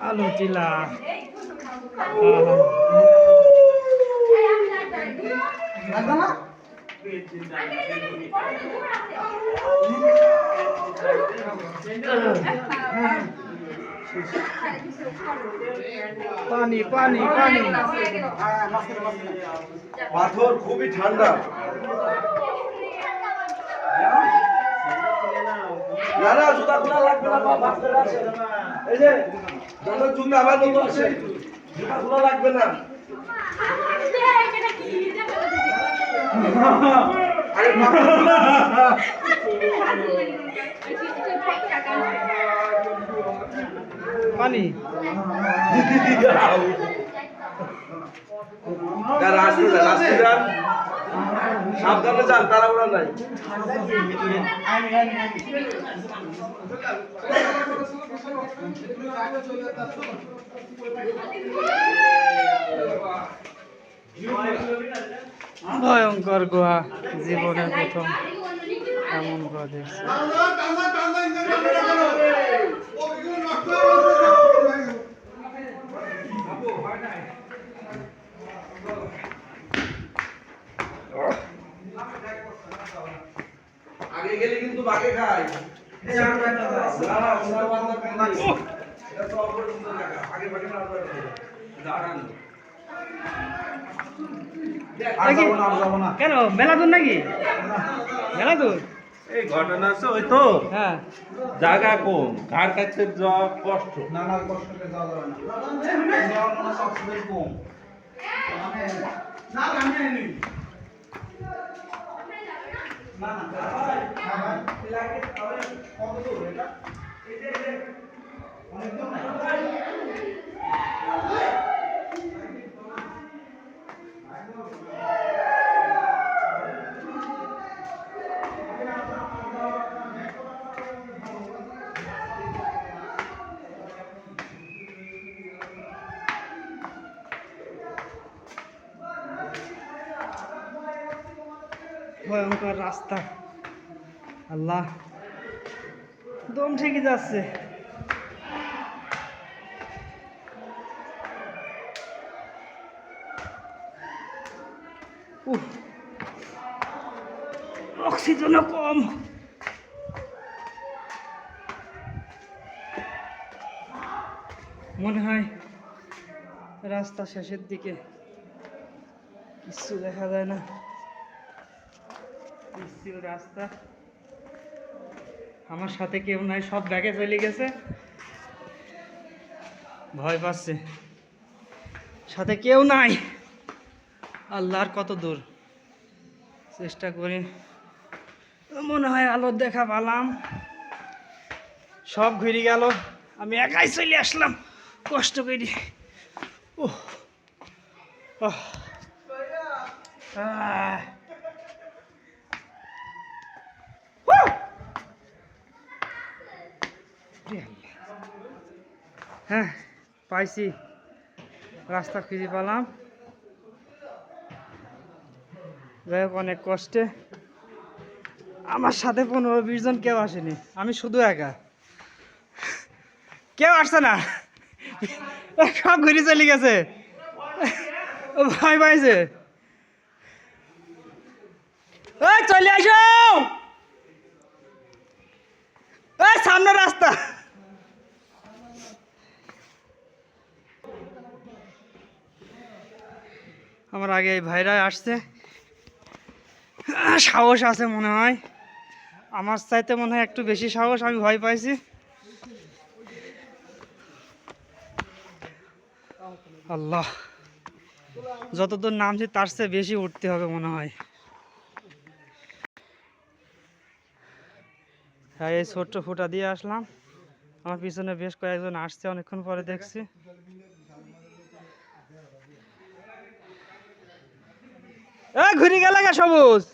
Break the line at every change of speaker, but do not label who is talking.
আলু চিলা পানি পানি পানি
পাথর খুবই ঠান্ডা। না না জুতা খোলা লাগবে না বাবা, এই যে যখন জুতা আমার মতো আছে জুতা খোলা লাগবে না।
পানি
সাবধানে যান, তাড়াহুড়া নাই।
ভয়ঙ্কর গুহা, জীবনের প্রথম এমন গুহা দেখছি।
আগে গেলে কিন্তু বাগে খায়।
কেন মেলা দূর নাকি? মেলা দূর
এই ঘটনা আছে ওই তো
হ্যাঁ
জায়গা কম, ঘাট কাছে যাওয়া কষ্ট।
নানা কষ্ট করে যাওয়া যাবে না, অক্সিজেন কম। না আমি আনি না না লাগে কত দূর এটা? এই যে অনেক দূর না।
ভয়ঙ্কর রাস্তা, আল্লাহ দম ঠেকে যাচ্ছে। অক্সিজেনও কম। মনে হয় রাস্তা শেষের দিকে, কিছু দেখা যায় না, পিচ্ছিল রাস্তা। আমার সাথে কেউ নাই, সব ব্যাগে চলে গেছে, ভয় পাচ্ছে, সাথে কেউ নাই। আল্লাহর কত দূর, চেষ্টা করি, মনে হয় আলোর দেখা পেলাম, সব ঘুরে গেল, আমি একাই চলে আসলাম কষ্ট করি। ওহ ওহ হ্যাঁ পাইছি, রাস্তা খুঁজে পেলাম, যাই হোক অনেক কষ্টে। আমার সাথে 15-20 জন কেউ আসেনি, আমি শুধু একা, কেউ আসছে না, সব ঘুরে চলে গেছে, ভয় পাইছে। চলে আসো, সামনে রাস্তা। আমার আগে এই ভাইরা আসছে, সাহস আছে মনে হয়, আমার চাইতে মনে হয় একটু বেশি সাহস, আমি ভয় পাইছি। আল্লাহ, যতদূর নামছি তার চেয়ে বেশি উঠতে হবে মনে হয়। হ্যাঁ, এই ছোট্ট ফুটা দিয়ে আসলাম, আমার পিছনে বেশ কয়েকজন আসছে, অনেকক্ষণ পরে দেখছি। ঘুরে গেল গা সবুজ।